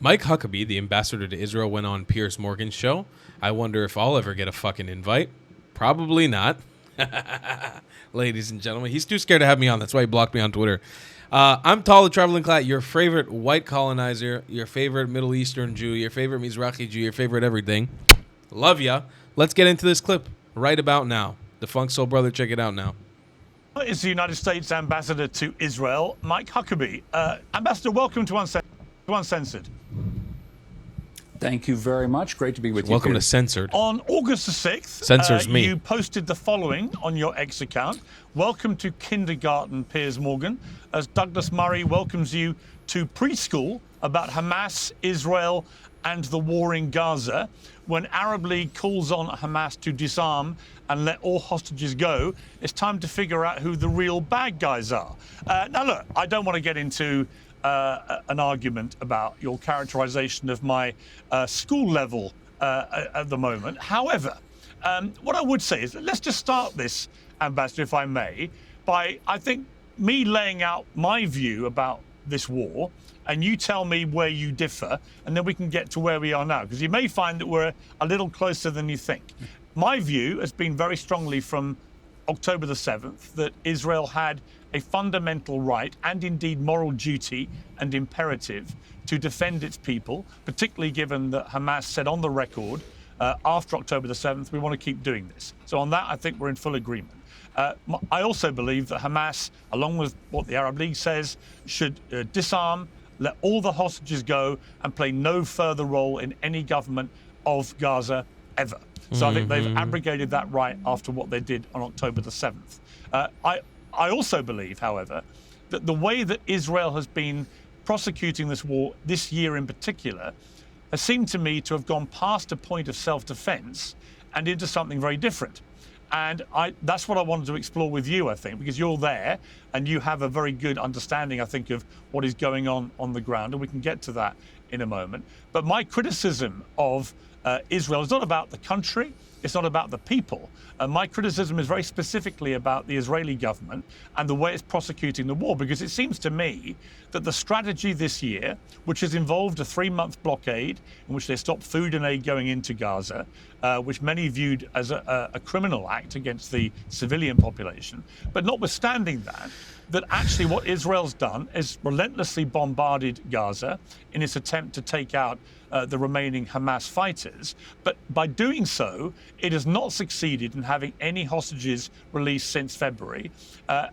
Mike Huckabee, the ambassador to Israel, went on Piers Morgan's show. I wonder if I'll ever get a fucking invite. Probably not. Ladies and gentlemen, he's too scared to have me on. That's why he blocked me on Twitter. I'm Tal the Traveling Clat, your favorite white colonizer, your favorite Middle Eastern Jew, your favorite Mizrahi Jew, your favorite everything. Love ya. Let's get into this clip right about now. The Funk Soul Brother, check it out now. Is the United States ambassador to Israel, Mike Huckabee. Ambassador, welcome to Uncensored. Thank you very much. Great to be with you. Welcome to Piers. Censored. On August the 6th, Censors me. You posted the following on your X account. Welcome to kindergarten, Piers Morgan, as Douglas Murray welcomes you to preschool about Hamas, Israel, and the war in Gaza. When Arab League calls on Hamas to disarm and let all hostages go, it's time to figure out who the real bad guys are. Now, look, I don't want to get into an argument about your characterization of my school level at the moment. However, what I would say is, let's just start this, Ambassador, if I may, by, I think, me laying out my view about this war, and you tell me where you differ, and then we can get to where we are now, because you may find that we're a little closer than you think. My view has been very strongly from October the 7th that Israel had a fundamental right and indeed moral duty and imperative to defend its people, particularly given that Hamas said on the record after October the 7th, we want to keep doing this. So on that, I think we're in full agreement. I also believe that Hamas, along with what the Arab League says, should disarm, let all the hostages go, and play no further role in any government of Gaza ever. So I think they've abrogated that right after what they did on October the 7th. I also believe, however, that the way that Israel has been prosecuting this war this year in particular has seemed to me to have gone past a point of self-defense and into something very different. And that's what I wanted to explore with you, I think, because you're there and you have a very good understanding, I think, of what is going on the ground, and we can get to that in a moment. But my criticism of Israel is not about the country, it's not about the people. My criticism is very specifically about the Israeli government and the way it's prosecuting the war, because it seems to me that the strategy this year, which has involved a 3-month blockade in which they stopped food and aid going into Gaza, which many viewed as a criminal act against the civilian population, but notwithstanding that actually what Israel's done is relentlessly bombarded Gaza in its attempt to take out the remaining Hamas fighters. But by doing so, it has not succeeded in having any hostages released since February.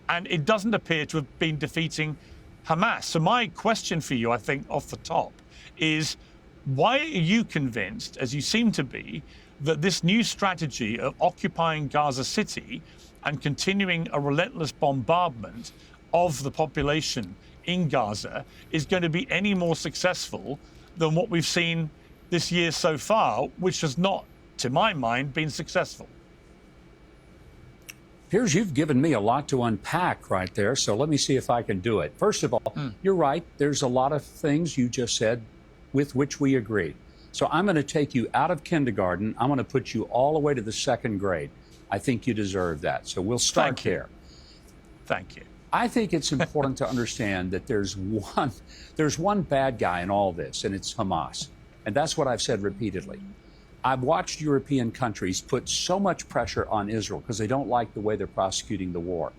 And it doesn't appear to have been defeating Hamas. So my question for you, I think, off the top, is why are you convinced, as you seem to be, that this new strategy of occupying Gaza City and continuing a relentless bombardment of the population in Gaza is going to be any more successful than what we've seen this year so far, which has not, to my mind, been successful? Piers, you've given me a lot to unpack right there, so let me see if I can do it. First of all, you're right. There's a lot of things you just said with which we agree. So I'm going to take you out of kindergarten. I'm going to put you all the way to the 2nd grade. I think you deserve that. So we'll start there. Thank you. I think it's important to understand that there's one bad guy in all this, and it's Hamas. And that's what I've said repeatedly. I've watched European countries put so much pressure on Israel because they don't like the way they're prosecuting the war.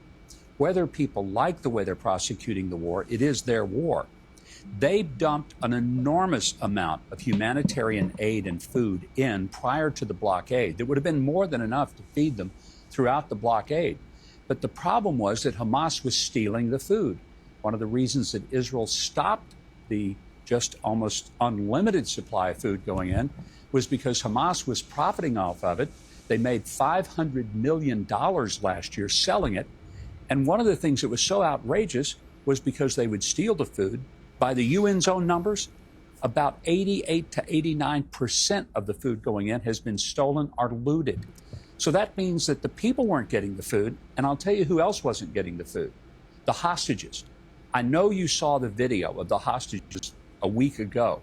Whether people like the way they're prosecuting the war, it is their war. They dumped an enormous amount of humanitarian aid and food in prior to the blockade. That would have been more than enough to feed them throughout the blockade. But the problem was that Hamas was stealing the food. One of the reasons that Israel stopped the just almost unlimited supply of food going in was because Hamas was profiting off of it. They made $500 million last year selling it. And one of the things that was so outrageous was because they would steal the food. By the UN's own numbers, about 88 to 89% of the food going in has been stolen or looted. So that means that the people weren't getting the food, and I'll tell you who else wasn't getting the food. The hostages. I know you saw the video of the hostages a week ago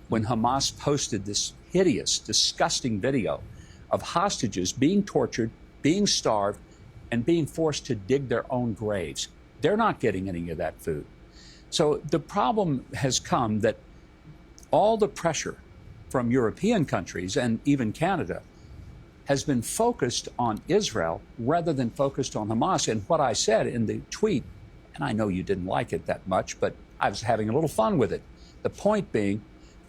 when Hamas posted this hideous, disgusting video of hostages being tortured, being starved, and being forced to dig their own graves. They're not getting any of that food. So the problem has come that all the pressure from European countries and even Canada has been focused on Israel rather than focused on Hamas. And what I said in the tweet, and I know you didn't like it that much, but I was having a little fun with it. The point being,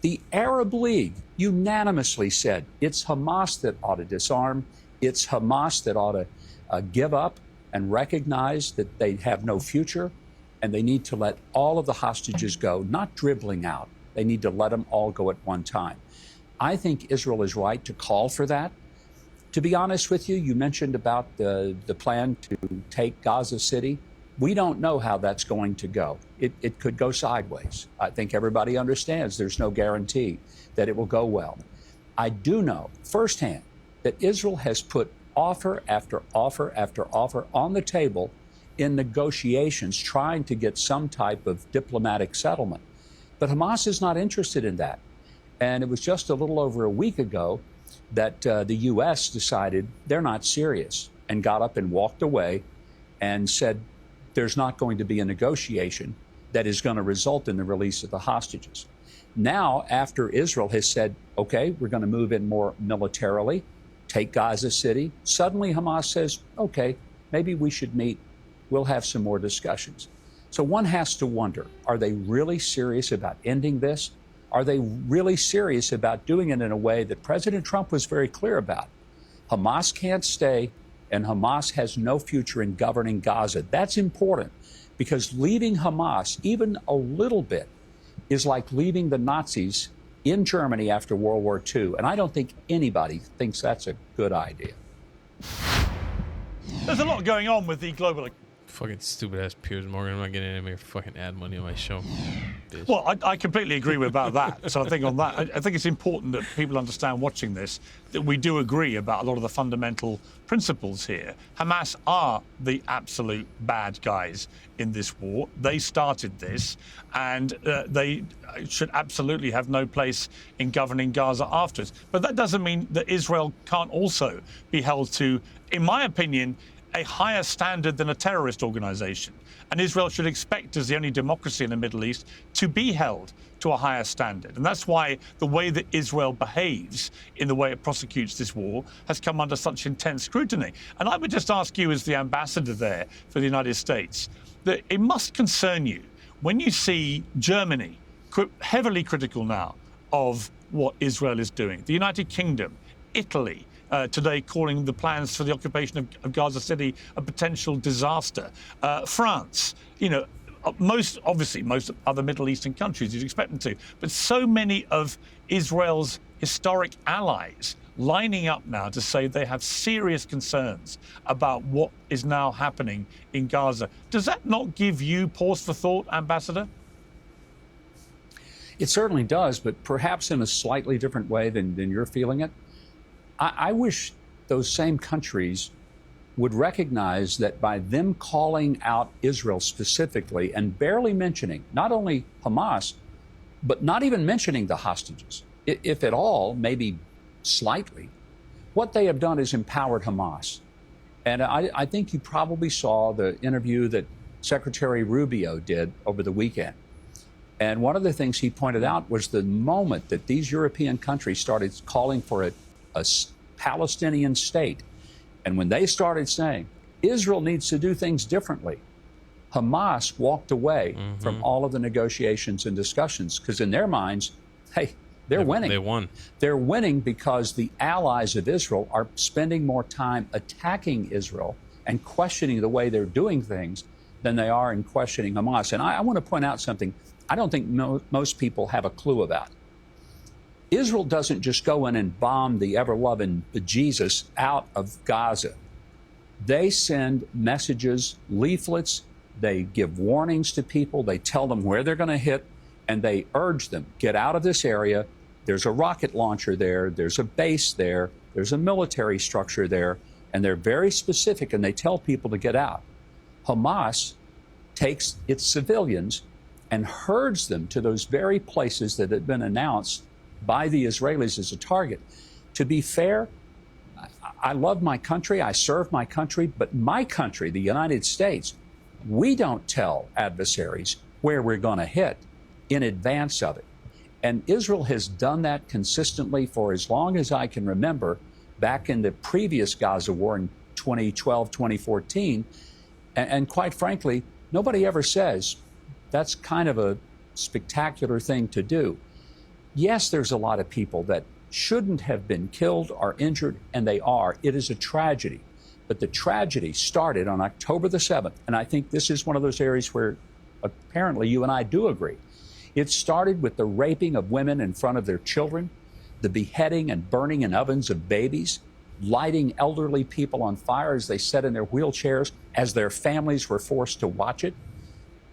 the Arab League unanimously said it's Hamas that ought to disarm. It's Hamas that ought to give up and recognize that they have no future, and they need to let all of the hostages go, not dribbling out. They need to let them all go at one time. I think Israel is right to call for that. To be honest with you, you mentioned about the plan to take Gaza City. We don't know how that's going to go. It could go sideways. I think everybody understands there's no guarantee that it will go well. I do know firsthand that Israel has put offer after offer after offer on the table in negotiations trying to get some type of diplomatic settlement. But Hamas is not interested in that. And it was just a little over a week ago that the U.S. decided they're not serious and got up and walked away and said there's not going to be a negotiation that is going to result in the release of the hostages. Now, after Israel has said, okay, we're going to move in more militarily, take Gaza City, suddenly Hamas says, okay, maybe we should meet. We'll have some more discussions. So one has to wonder, are they really serious about ending this? Are they really serious about doing it in a way that President Trump was very clear about? Hamas can't stay, and Hamas has no future in governing Gaza. That's important, because leaving Hamas, even a little bit, is like leaving the Nazis in Germany after World War II. And I don't think anybody thinks that's a good idea. There's a lot going on with the global... Fucking stupid ass Piers Morgan. I'm not getting any of your fucking ad money on my show. Bitch. Well, I completely agree with about that. So I think on that, I think it's important that people understand watching this that we do agree about a lot of the fundamental principles here. Hamas are the absolute bad guys in this war. They started this, and they should absolutely have no place in governing Gaza afterwards. But that doesn't mean that Israel can't also be held to, in my opinion, a higher standard than a terrorist organization. And Israel should expect, as the only democracy in the Middle East, to be held to a higher standard. And that's why the way that Israel behaves in the way it prosecutes this war has come under such intense scrutiny. And I would just ask you, as the ambassador there for the United States, that it must concern you when you see Germany heavily critical now of what Israel is doing, the United Kingdom, Italy, today calling the plans for the occupation of Gaza City a potential disaster. France, you know, most other Middle Eastern countries, you'd expect them to, but so many of Israel's historic allies lining up now to say they have serious concerns about what is now happening in Gaza. Does that not give you pause for thought, Ambassador? It certainly does, but perhaps in a slightly different way than you're feeling it. I wish those same countries would recognize that by them calling out Israel specifically and barely mentioning not only Hamas, but not even mentioning the hostages, if at all, maybe slightly, what they have done is empowered Hamas. And I think you probably saw the interview that Secretary Rubio did over the weekend. And one of the things he pointed out was the moment that these European countries started calling for a Palestinian state, and when they started saying Israel needs to do things differently, Hamas walked away from all of the negotiations and discussions, because in their minds, hey, they're winning. They won. They're winning because the allies of Israel are spending more time attacking Israel and questioning the way they're doing things than they are in questioning Hamas. And I want to point out something I don't think most people have a clue about. Israel doesn't just go in and bomb the ever-loving bejesus out of Gaza. They send messages, leaflets, they give warnings to people, they tell them where they're going to hit, and they urge them, get out of this area. There's a rocket launcher there, there's a base there, there's a military structure there, and they're very specific, and they tell people to get out. Hamas takes its civilians and herds them to those very places that had been announced by the Israelis as a target. To be fair, I love my country, I serve my country, but my country, the United States, we don't tell adversaries where we're going to hit in advance of it. And Israel has done that consistently for as long as I can remember, back in the previous Gaza war in 2012, 2014. And quite frankly, nobody ever says that's kind of a spectacular thing to do. Yes, there's a lot of people that shouldn't have been killed or injured, and they are. It is a tragedy. But the tragedy started on October the 7th. And I think this is one of those areas where apparently you and I do agree. It started with the raping of women in front of their children, the beheading and burning in ovens of babies, lighting elderly people on fire as they sat in their wheelchairs as their families were forced to watch it.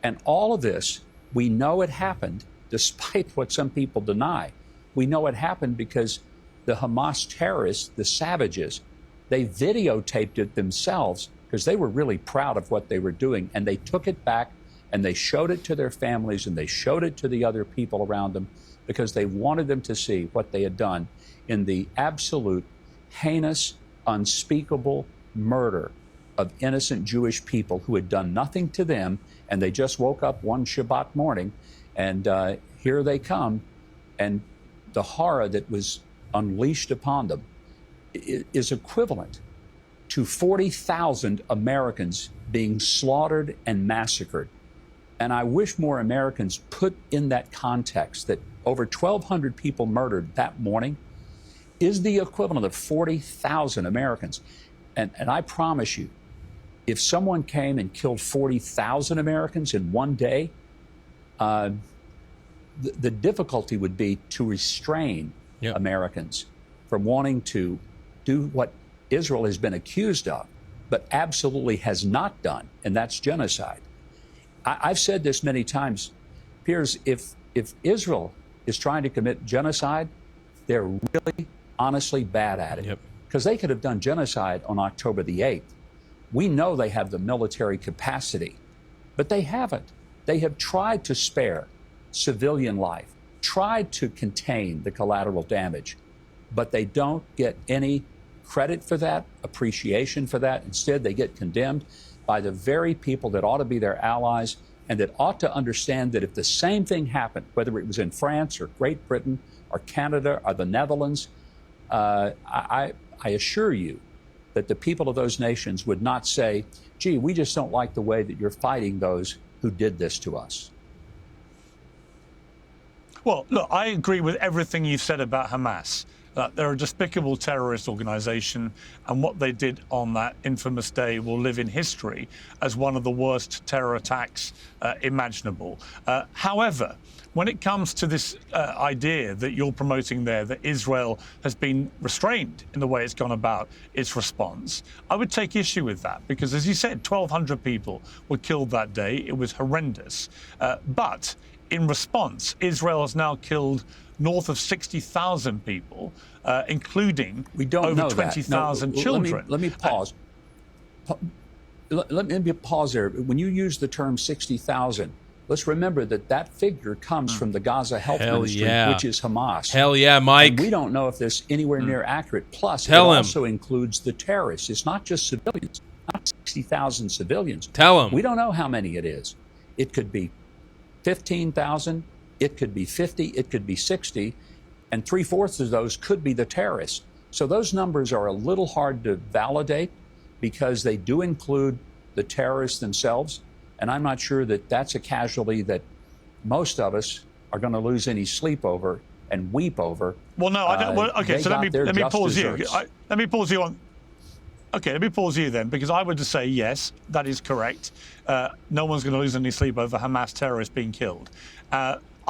And all of this, we know it happened despite what some people deny. We know it happened because the Hamas terrorists, the savages, they videotaped it themselves because they were really proud of what they were doing. And they took it back and they showed it to their families and they showed it to the other people around them because they wanted them to see what they had done in the absolute heinous, unspeakable murder of innocent Jewish people who had done nothing to them. And they just woke up one Shabbat morning and here they come. And the horror that was unleashed upon them is equivalent to 40,000 Americans being slaughtered and massacred. And I wish more Americans put in that context that over 1,200 people murdered that morning is the equivalent of 40,000 Americans. And I promise you, if someone came and killed 40,000 Americans in one day, the difficulty would be to restrain Americans from wanting to do what Israel has been accused of, but absolutely has not done, and that's genocide. I've said this many times, Piers, if Israel is trying to commit genocide, they're really honestly bad at it. Because they could have done genocide on October the 8th. We know they have the military capacity, but they haven't. They have tried to spare civilian life, tried to contain the collateral damage, but they don't get any credit for that, appreciation for that. Instead, they get condemned by the very people that ought to be their allies and that ought to understand that if the same thing happened, whether it was in France or Great Britain or Canada or the Netherlands, I assure you that the people of those nations would not say, gee, we just don't like the way that you're fighting those who did this to us. Well, look, I agree with everything you've said about Hamas. They're a despicable terrorist organization, and what they did on that infamous day will live in history as one of the worst terror attacks imaginable. However, when it comes to this idea that you're promoting there, that Israel has been restrained in the way it's gone about its response, I would take issue with that because, as you said, 1,200 people were killed that day. It was horrendous. But in response, Israel has now killed north of 60,000 people, including over 20,000 children. Let me pause. Let me pause there. When you use the term 60,000, let's remember that that figure comes from the Gaza Health Ministry, which is Hamas. Hell yeah, Mike. And we don't know if this is anywhere near accurate. Plus, it also includes the terrorists. It's not just civilians, not 60,000 civilians. Tell them. We don't know how many it is. It could be 15,000. It could be 50, it could be 60, and 3/4 of those could be the terrorists. So those numbers are a little hard to validate because they do include the terrorists themselves, and I'm not sure that that's a casualty that most of us are going to lose any sleep over and weep over. Well, no, I don't. Well, okay, so let me pause you. Let me pause you on. Okay, let me pause you then, because I would just say yes, that is correct. No one's going to lose any sleep over Hamas terrorists being killed.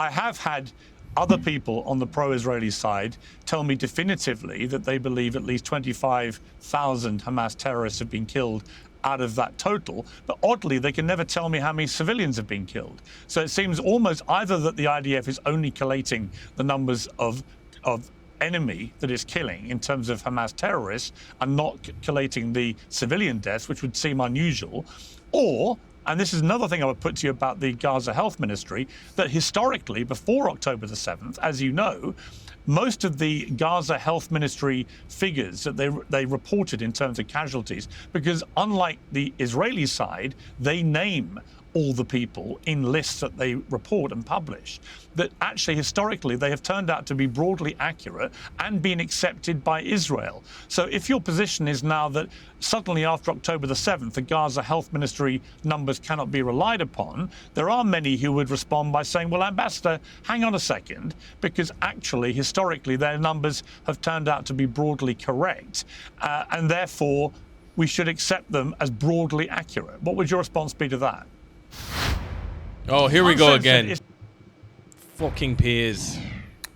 I have had other people on the pro-Israeli side tell me definitively that they believe at least 25,000 Hamas terrorists have been killed out of that total. But oddly, they can never tell me how many civilians have been killed. So it seems almost either that the IDF is only collating the numbers of enemy that is killing in terms of Hamas terrorists and not collating the civilian deaths, which would seem unusual, or, and this is another thing I would put to you about the Gaza Health Ministry, that historically, before October the 7th, as you know, most of the Gaza Health Ministry figures that they reported in terms of casualties, because unlike the Israeli side, they name all the people in lists that they report and publish, that actually historically they have turned out to be broadly accurate and been accepted by Israel. So if your position is now that suddenly after October the 7th, the Gaza Health Ministry numbers cannot be relied upon, there are many who would respond by saying, well, Ambassador, hang on a second, because actually historically their numbers have turned out to be broadly correct, and therefore we should accept them as broadly accurate. What would your response be to that? Oh, here we go again. Fucking Piers.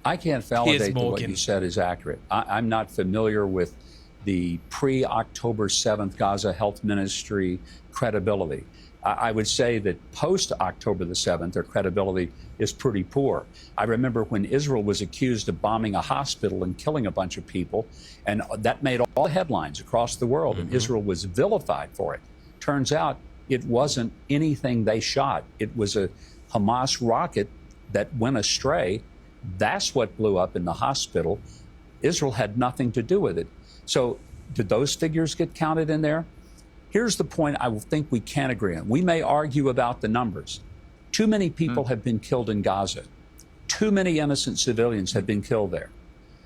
I can't validate that what you said is accurate. I'm not familiar with the pre-October 7th Gaza Health Ministry credibility. I would say that post-October the 7th, their credibility is pretty poor. I remember when Israel was accused of bombing a hospital and killing a bunch of people, and that made all the headlines across the world, and Israel was vilified for it. Turns out it wasn't anything they shot. It was a Hamas rocket that went astray. That's what blew up in the hospital. Israel had nothing to do with it. So did those figures get counted in there? Here's the point I think we can agree on. We may argue about the numbers. Too many people have been killed in Gaza. Too many innocent civilians have been killed there.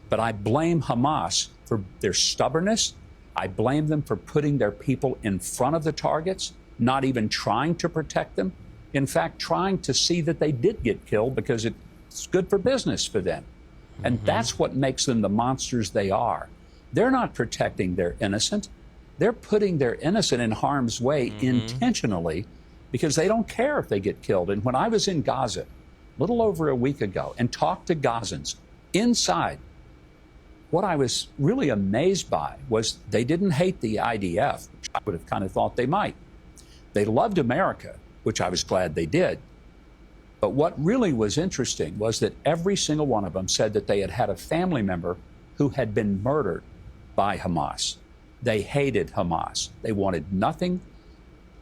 But I blame Hamas for their stubbornness. I blame them for putting their people in front of the targets, not even trying to protect them. In fact, trying to see that they did get killed because it's good for business for them. And that's what makes them the monsters they are. They're not protecting their innocent. They're putting their innocent in harm's way intentionally because they don't care if they get killed. And when I was in Gaza a little over a week ago and talked to Gazans inside, what I was really amazed by was they didn't hate the IDF, which I would have kind of thought they might. They loved America, which I was glad they did. But what really was interesting was that every single one of them said that they had had a family member who had been murdered by Hamas. They hated Hamas. They wanted nothing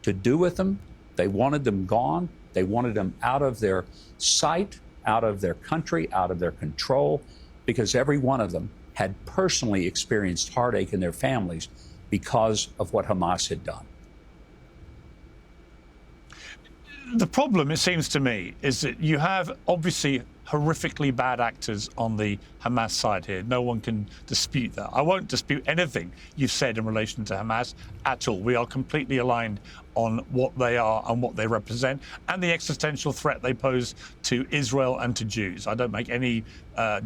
to do with them. They wanted them gone. They wanted them out of their sight, out of their country, out of their control, because every one of them had personally experienced heartache in their families because of what Hamas had done. The problem, it seems to me, is that you have obviously horrifically bad actors on the Hamas side here. No one can dispute that. I won't dispute anything you've said in relation to Hamas at all. We are completely aligned on what they are and what they represent and the existential threat they pose to Israel and to Jews. I don't make any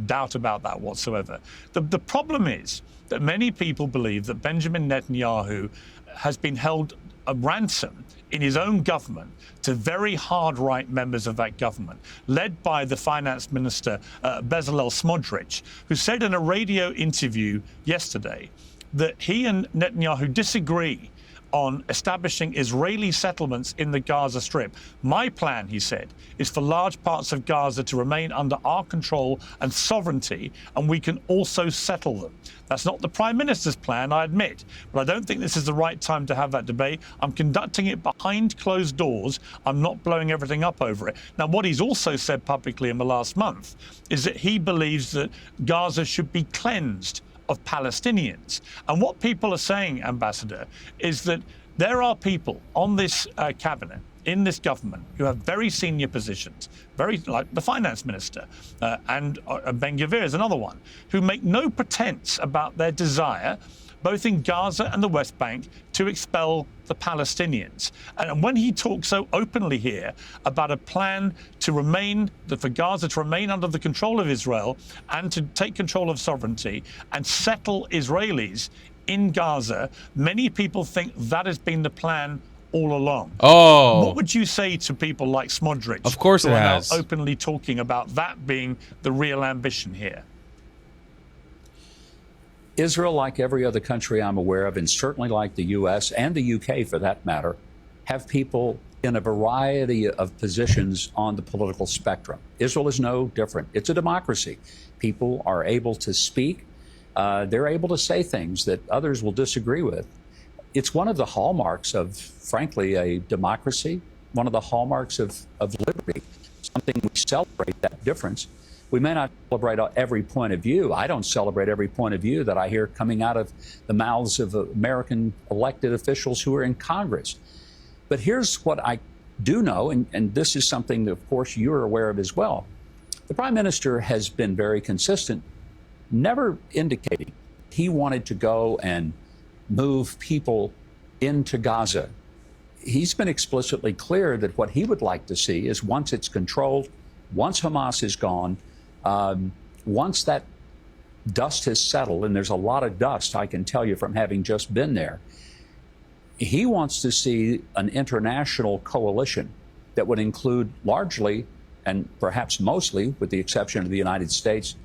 doubt about that whatsoever. The problem is that many people believe that Benjamin Netanyahu has been held a ransom in his own government to very hard right members of that government, led by the finance minister Bezalel Smotrich, who said in a radio interview yesterday that he and Netanyahu disagree on establishing Israeli settlements in the Gaza Strip. My plan, he said, is for large parts of Gaza to remain under our control and sovereignty, and we can also settle them. That's not the Prime Minister's plan, I admit, but I don't think this is the right time to have that debate. I'm conducting it behind closed doors. I'm not blowing everything up over it. Now, what he's also said publicly in the last month is that he believes that Gaza should be cleansed of Palestinians. And what people are saying, Ambassador, is that there are people on this cabinet, in this government, who have very senior positions, very like the finance minister, and Ben Gvir is another one, who make no pretense about their desire, both in Gaza and the West Bank, to expel the Palestinians. And when he talks so openly here about a plan to remain, for Gaza to remain under the control of Israel and to take control of sovereignty and settle Israelis in Gaza, many people think that has been the plan all along. Oh. What would you say to people like Smodrich? Of course it has. Who are now openly talking about that being the real ambition here? Israel, like every other country I'm aware of, and certainly like the U.S. and the U.K. for that matter, have people in a variety of positions on the political spectrum. Israel is no different. It's a democracy. People are able to speak. They're able to say things that others will disagree with. It's one of the hallmarks of, frankly, a democracy, one of the hallmarks of liberty, something we celebrate that difference. We may not celebrate every point of view. I don't celebrate every point of view that I hear coming out of the mouths of American elected officials who are in Congress. But here's what I do know, and this is something that, of course, you're aware of as well, the Prime Minister has been very consistent, never indicating he wanted to go and move people into Gaza. He's been explicitly clear that what he would like to see is, once it's controlled, once Hamas is gone, once that dust has settled, and there's a lot of dust, I can tell you from having just been there, he wants to see an international coalition that would include largely, and perhaps mostly, with the exception of the United States,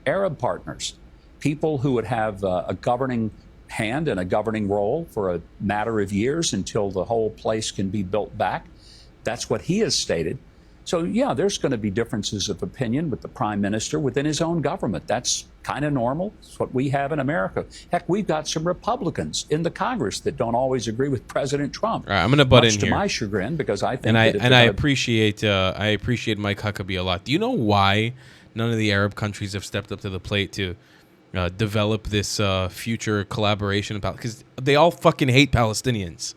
Arab partners, people who would have a governing hand and a governing role for a matter of years until the whole place can be built back. That's what he has stated. So, yeah, there's going to be differences of opinion with the Prime Minister within his own government. That's kind of normal. It's what we have in America. Heck, we've got some Republicans in the Congress that don't always agree with President Trump. All right, I'm going to butt in to here. my chagrin, because I think and I appreciate Mike Huckabee a lot. Do you know why none of the Arab countries have stepped up to the plate to develop this future collaboration about? Because they all fucking hate Palestinians.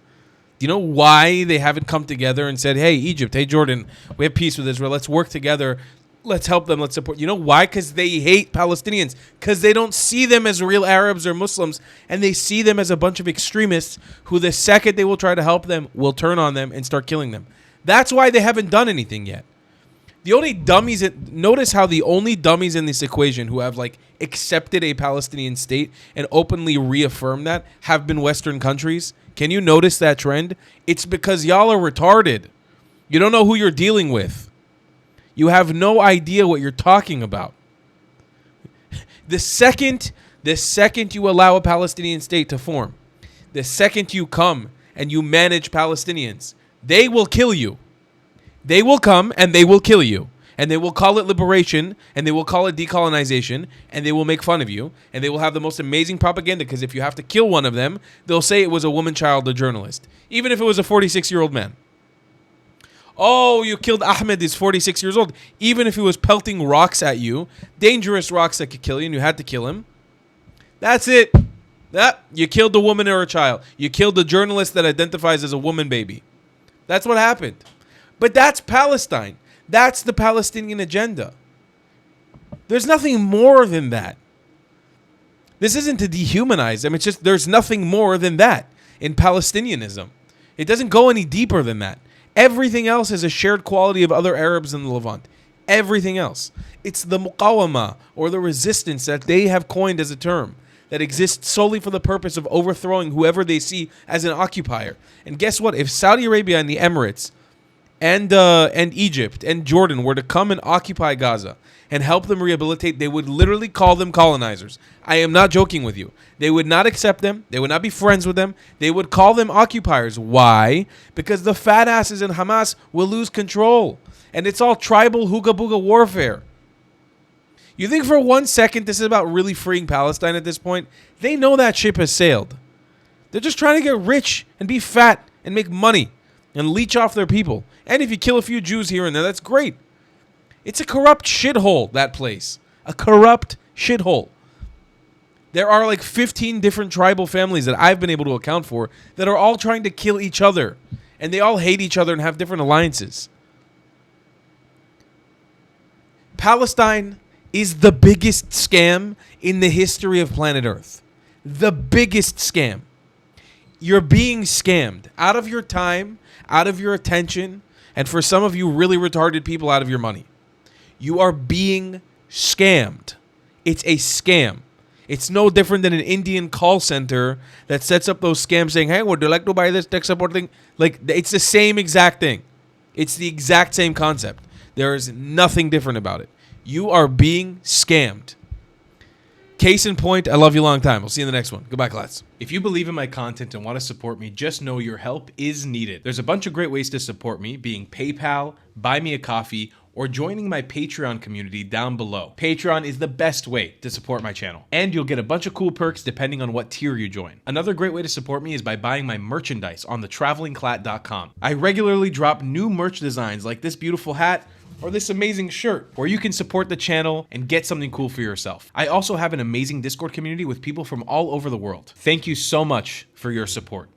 Do you know why they haven't come together and said, hey, Egypt, hey, Jordan, we have peace with Israel. Let's work together. Let's help them. Let's support. You know why? Because they hate Palestinians. Because they don't see them as real Arabs or Muslims. And they see them as a bunch of extremists who, the second they will try to help them, will turn on them and start killing them. That's why they haven't done anything yet. The only dummies, notice how the only dummies in this equation who have accepted a Palestinian state and openly reaffirmed that have been Western countries. Can you notice that trend? It's because y'all are retarded. You don't know who you're dealing with. You have no idea what you're talking about. The second you allow a Palestinian state to form, the second you come and you manage Palestinians, they will kill you. They will come and they will kill you. And they will call it liberation, and they will call it decolonization, and they will make fun of you, and they will have the most amazing propaganda, because if you have to kill one of them, they'll say it was a woman, child, or journalist, even if it was a 46-year-old man. Oh, you killed Ahmed, he's 46 years old. Even if he was pelting rocks at you, dangerous rocks that could kill you, and you had to kill him. That's it. You killed a woman or a child. You killed a journalist that identifies as a woman baby. That's what happened. But that's Palestine. That's the Palestinian agenda. There's nothing more than that. This isn't to dehumanize them. It's just there's nothing more than that in Palestinianism. It doesn't go any deeper than that. Everything else is a shared quality of other Arabs in the Levant. Everything else. It's the muqawama, or the resistance that they have coined as a term that exists solely for the purpose of overthrowing whoever they see as an occupier. And guess what? If Saudi Arabia and the Emirates and Egypt and Jordan were to come and occupy Gaza and help them rehabilitate, they would literally call them colonizers. I am not joking with you. They would not accept them. They would not be friends with them. They would call them occupiers. Why? Because the fat asses in Hamas will lose control. And it's all tribal hooga-booga warfare. You think for 1 second this is about really freeing Palestine at this point? They know that ship has sailed. They're just trying to get rich and be fat and make money and leech off their people. And if you kill a few Jews here and there, that's great. It's a corrupt shithole, that place. A corrupt shithole. There are 15 different tribal families that I've been able to account for that are all trying to kill each other. And they all hate each other and have different alliances. Palestine is the biggest scam in the history of planet Earth. The biggest scam. You're being scammed out of your time, out of your attention, and for some of you really retarded people, out of your money. You are being scammed. It's a scam. It's no different than an Indian call center that sets up those scams saying, hey, would you like to buy this tech support thing? It's the same exact thing. It's the exact same concept. There is nothing different about it. You are being scammed. Case in point, I love you long time. We'll see you in the next one. Goodbye, class. If you believe in my content and want to support me, just know your help is needed. There's a bunch of great ways to support me, being PayPal, Buy Me a Coffee, or joining my Patreon community down below. Patreon is the best way to support my channel, and you'll get a bunch of cool perks depending on what tier you join. Another great way to support me is by buying my merchandise on thetravelingclat.com. I regularly drop new merch designs like this beautiful hat, or this amazing shirt, where you can support the channel and get something cool for yourself. I also have an amazing Discord community with people from all over the world. Thank you so much for your support.